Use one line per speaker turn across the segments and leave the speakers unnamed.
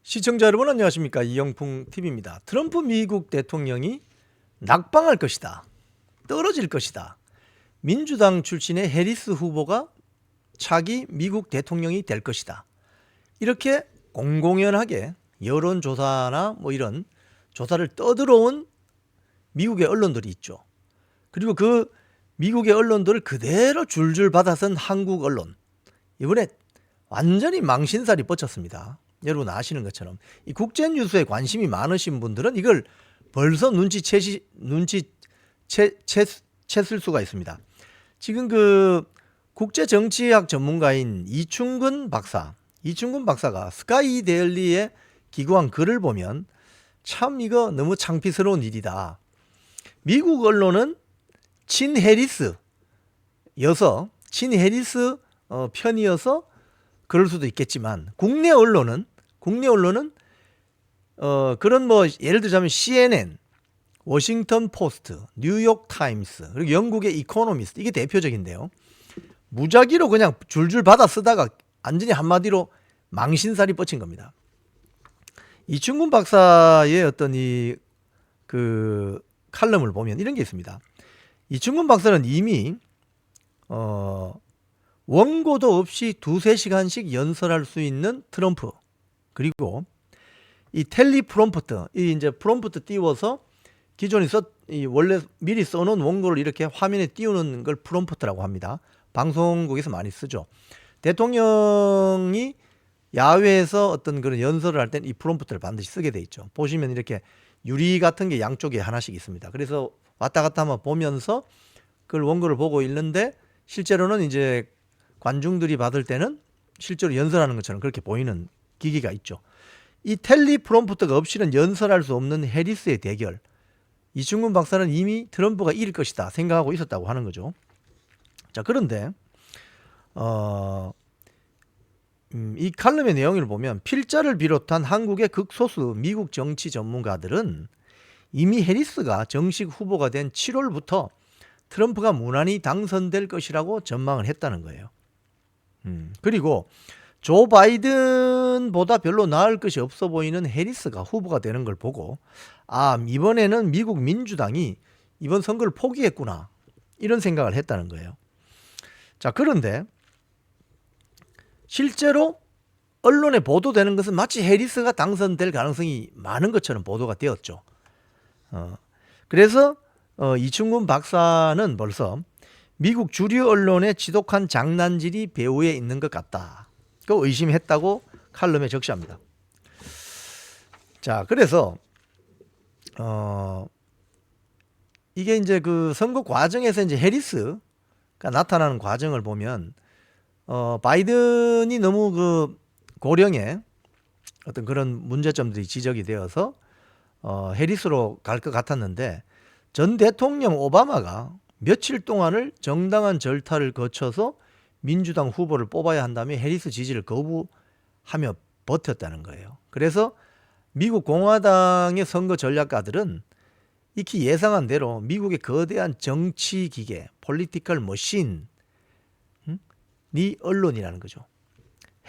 시청자 여러분 안녕하십니까. 이영풍 TV입니다. 트럼프 미국 대통령이 낙방할 것이다. 떨어질 것이다. 민주당 출신의 해리스 후보가 차기 미국 대통령이 될 것이다. 이렇게 공공연하게 여론조사나 이런 조사를 떠들어온 미국의 언론들이 있죠. 그리고 그 미국의 언론들을 그대로 줄줄 받아선 한국 언론. 이번에 완전히 망신살이 뻗쳤습니다. 여러분 아시는 것처럼 이 국제 뉴스에 관심이 많으신 분들은 이걸 벌써 눈치챘을 수가 있습니다. 지금 그 국제 정치학 전문가인 이충근 박사가 스카이 데일리에 기고한 글을 보면 참 이거 너무 창피스러운 일이다. 미국 언론은 친해리스 편이어서 그럴 수도 있겠지만 국내 언론은 그런 예를 들자면 CNN, 워싱턴 포스트, 뉴욕 타임스, 그리고 영국의 이코노미스트 이게 대표적인데요. 무작위로 그냥 줄줄 받아 쓰다가 완전히 한마디로 망신살이 뻗친 겁니다. 이충근 박사의 어떤 그 칼럼을 보면 이런 게 있습니다. 이충근 박사는 이미 원고도 없이 2-3시간씩 연설할 수 있는 트럼프, 그리고 이 텔리프롬프트, 이 이제 프롬프트 띄워서 기존에 원래 미리 써놓은 원고를 이렇게 화면에 띄우는 걸 프롬프트라고 합니다. 방송국에서 많이 쓰죠. 대통령이 야외에서 어떤 그런 연설을 할 땐 이 프롬프트를 반드시 쓰게 돼 있죠. 보시면 이렇게 유리 같은 게 양쪽에 하나씩 있습니다. 그래서 왔다 갔다 한번 보면서 그걸 원고를 보고 읽는데 실제로는 이제 관중들이 받을 때는 실제로 연설하는 것처럼 그렇게 보이는 기기가 있죠. 이 텔리프롬프트가 없이는 연설할 수 없는 해리스의 대결. 이충근 박사는 이미 트럼프가 이길 것이다 생각하고 있었다고 하는 거죠. 자, 그런데 이 칼럼의 내용을 보면 필자를 비롯한 한국의 극소수 미국 정치 전문가들은 이미 해리스가 정식 후보가 된 7월부터 트럼프가 무난히 당선될 것이라고 전망을 했다는 거예요. 그리고 조 바이든보다 별로 나을 것이 없어 보이는 해리스가 후보가 되는 걸 보고 이번에는 미국 민주당이 이번 선거를 포기했구나 이런 생각을 했다는 거예요. 자, 그런데 실제로 언론에 보도되는 것은 마치 해리스가 당선될 가능성이 많은 것처럼 보도가 되었죠. 그래서 이충근 박사는 벌써 미국 주류 언론의 지독한 장난질이 배후에 있는 것 같다. 그 의심했다고 칼럼에 적시합니다. 자, 그래서 이게 이제 그 선거 과정에서 이제 해리스가 나타나는 과정을 보면 바이든이 너무 그 고령의 어떤 그런 문제점들이 지적이 되어서 해리스로 갈 것 같았는데 전 대통령 오바마가 며칠 동안을 정당한 절차를 거쳐서 민주당 후보를 뽑아야 한다며 해리스 지지를 거부하며 버텼다는 거예요. 그래서 미국 공화당의 선거 전략가들은 익히 예상한 대로 미국의 거대한 정치 기계, 폴리티컬 머신이 언론이라는 거죠.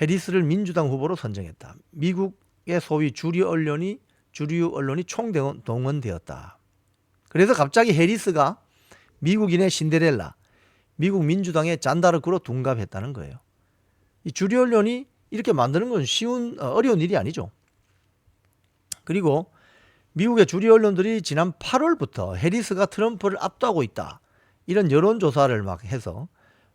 해리스를 민주당 후보로 선정했다. 미국의 소위 주류 언론이 총동원되었다. 그래서 갑자기 해리스가 미국인의 신데렐라, 미국 민주당의 잔다르크로 둔갑했다는 거예요. 이 주류 언론이 이렇게 만드는 건 어려운 일이 아니죠. 그리고 미국의 주류 언론들이 지난 8월부터 해리스가 트럼프를 압도하고 있다. 이런 여론조사를 막 해서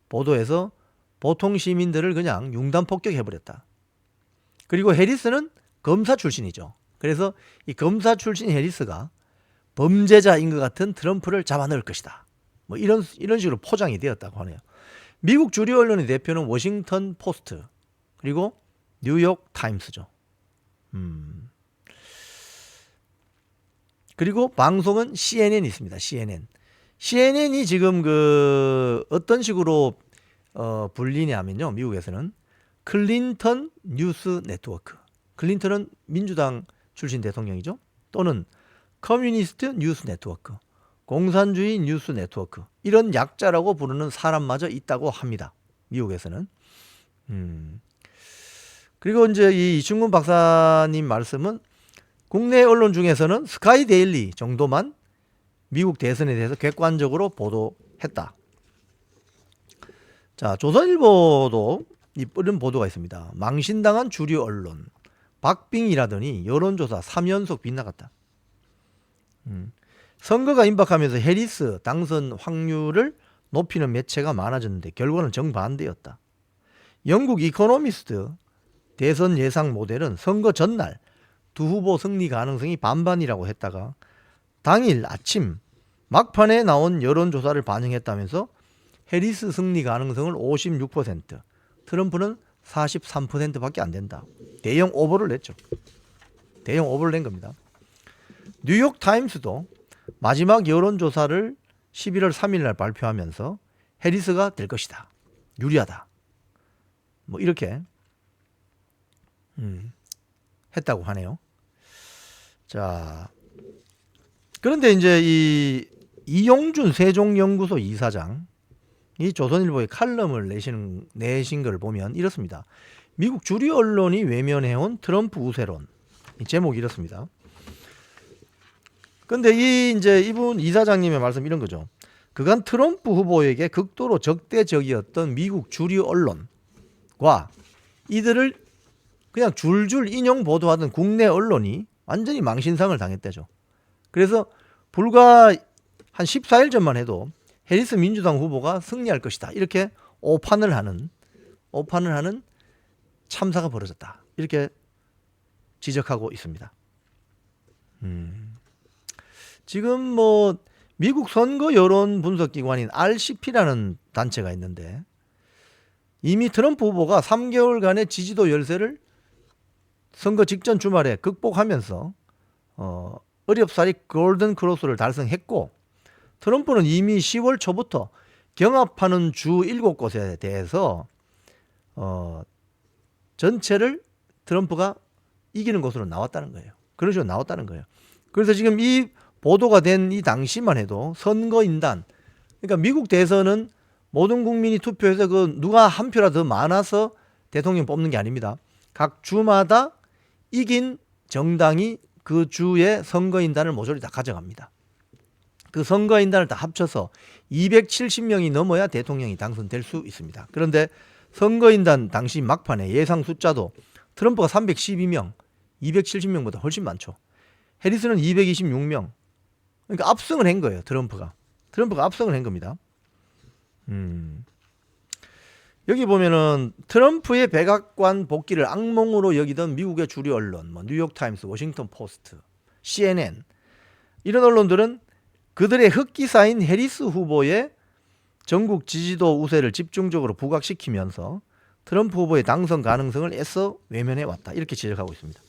보도해서 보통 시민들을 그냥 융단 폭격해버렸다. 그리고 해리스는 검사 출신이죠. 그래서 이 검사 출신 해리스가 범죄자인 것 같은 트럼프를 잡아넣을 것이다. 이런 식으로 포장이 되었다고 하네요. 미국 주류 언론의 대표는 워싱턴 포스트 그리고 뉴욕 타임스죠. 그리고 방송은 CNN이 있습니다. CNN이 지금 그 어떤 식으로 불리냐면요. 미국에서는 클린턴 뉴스 네트워크. 클린턴은 민주당 출신 대통령이죠. 또는 커뮤니스트 뉴스 네트워크. 공산주의 뉴스 네트워크. 이런 약자라고 부르는 사람마저 있다고 합니다. 미국에서는. 그리고 이제 이 이충근 박사님 말씀은 국내 언론 중에서는 스카이데일리 정도만 미국 대선에 대해서 객관적으로 보도했다. 자, 조선일보도 이런 보도가 있습니다. 망신당한 주류 언론 박빙이라더니 여론조사 3연속 빗나갔다. 선거가 임박하면서 해리스 당선 확률을 높이는 매체가 많아졌는데 결과는 정반대였다. 영국 이코노미스트 대선 예상 모델은 선거 전날 두 후보 승리 가능성이 반반이라고 했다가 당일 아침 막판에 나온 여론조사를 반영했다면서 해리스 승리 가능성을 56%, 트럼프는 43%밖에 안 된다. 대형 오버를 냈죠. 대형 오버를 낸 겁니다. 뉴욕타임스도 마지막 여론조사를 11월 3일 날 발표하면서 해리스가 될 것이다. 유리하다. 뭐 이렇게 했다고 하네요. 자, 그런데 이제 이 이용준 세종연구소 이사장 이 조선일보에 칼럼을 내신 걸 보면 이렇습니다. 미국 주류 언론이 외면해온 트럼프 우세론. 이 제목이 이렇습니다. 근데 이분 이사장님의 말씀 이런 거죠. 그간 트럼프 후보에게 극도로 적대적이었던 미국 주류 언론과 이들을 그냥 줄줄 인용 보도하던 국내 언론이 완전히 망신상을 당했대죠. 그래서 불과 한 14일 전만 해도 해리스 민주당 후보가 승리할 것이다. 이렇게 오판을 하는 참사가 벌어졌다. 이렇게 지적하고 있습니다. 지금 뭐 미국 선거 여론 분석 기관인 RCP라는 단체가 있는데 이미 트럼프 후보가 3개월간의 지지도 열세를 선거 직전 주말에 극복하면서 어렵사리 골든 크로스를 달성했고 트럼프는 이미 10월 초부터 경합하는 주 7곳에 대해서 전체를 트럼프가 이기는 것으로 나왔다는 거예요. 그런 식으로 나왔다는 거예요. 그래서 지금 이 보도가 된 이 당시만 해도 선거인단, 그러니까 미국 대선은 모든 국민이 투표해서 그 누가 한 표라도 더 많아서 대통령 뽑는 게 아닙니다. 각 주마다 이긴 정당이 그 주의 선거인단을 모조리 다 가져갑니다. 그 선거인단을 다 합쳐서 270명이 넘어야 대통령이 당선될 수 있습니다. 그런데 선거인단 당시 막판에 예상 숫자도 트럼프가 312명, 270명보다 훨씬 많죠. 해리스는 226명. 그러니까 압승을 한 거예요. 트럼프가 압승을 한 겁니다. 여기 보면은 트럼프의 백악관 복귀를 악몽으로 여기던 미국의 주류 언론, 뭐 뉴욕타임스, 워싱턴 포스트, CNN 이런 언론들은 그들의 흑기사인 해리스 후보의 전국 지지도 우세를 집중적으로 부각시키면서 트럼프 후보의 당선 가능성을 애써 외면해 왔다. 이렇게 지적하고 있습니다.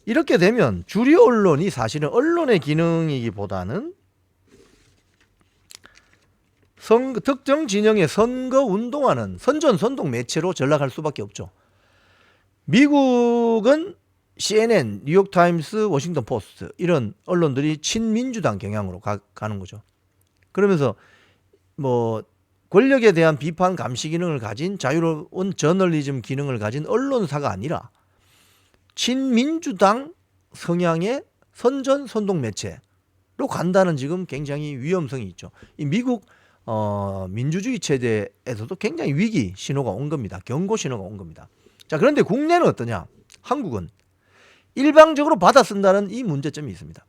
이렇게 되면 주류 언론이 사실은 언론의 기능이기보다는 특정 진영의 선거 운동하는 선전선동 매체로 전락할 수밖에 없죠. 미국은 CNN, 뉴욕타임스, 워싱턴 포스트 이런 언론들이 친민주당 경향으로 가는 거죠. 그러면서 뭐 권력에 대한 비판 감시 기능을 가진 자유로운 저널리즘 기능을 가진 언론사가 아니라 친민주당 성향의 선전선동 매체로 간다는 지금 굉장히 위험성이 있죠. 이 미국 민주주의 체제에서도 굉장히 위기 신호가 온 겁니다. 경고 신호가 온 겁니다. 자, 그런데 국내는 어떠냐? 한국은 일방적으로 받아 쓴다는 이 문제점이 있습니다.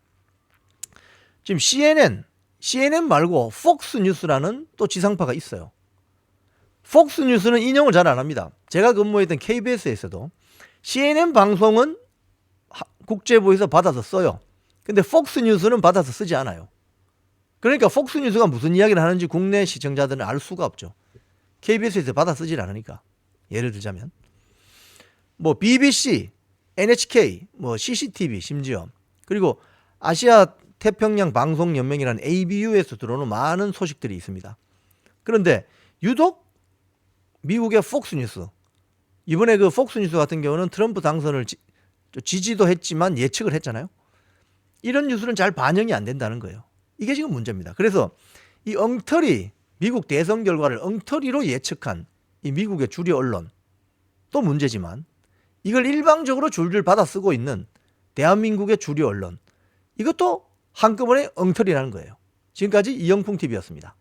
지금 CNN 말고 폭스뉴스라는 또 지상파가 있어요. 폭스뉴스는 인용을 잘 안 합니다. 제가 근무했던 KBS에서도 CNN 방송은 국제부에서 받아서 써요. 근데 폭스뉴스는 받아서 쓰지 않아요. 그러니까 폭스뉴스가 무슨 이야기를 하는지 국내 시청자들은 알 수가 없죠. KBS에서 받아 쓰질 않으니까. 예를 들자면 뭐 BBC, NHK, 뭐 CCTV 심지어 그리고 아시아 태평양 방송연맹이라는 ABU에서 들어오는 많은 소식들이 있습니다. 그런데 유독 미국의 폭스뉴스, 이번에 그 폭스뉴스 같은 경우는 트럼프 당선을 지지도 했지만 예측을 했잖아요. 이런 뉴스는 잘 반영이 안 된다는 거예요. 이게 지금 문제입니다. 그래서 이 엉터리, 미국 대선 결과를 엉터리로 예측한 이 미국의 주류 언론 또 문제지만 이걸 일방적으로 줄줄 받아 쓰고 있는 대한민국의 주류 언론, 이것도 한꺼번에 엉터리라는 거예요. 지금까지 이영풍 TV였습니다.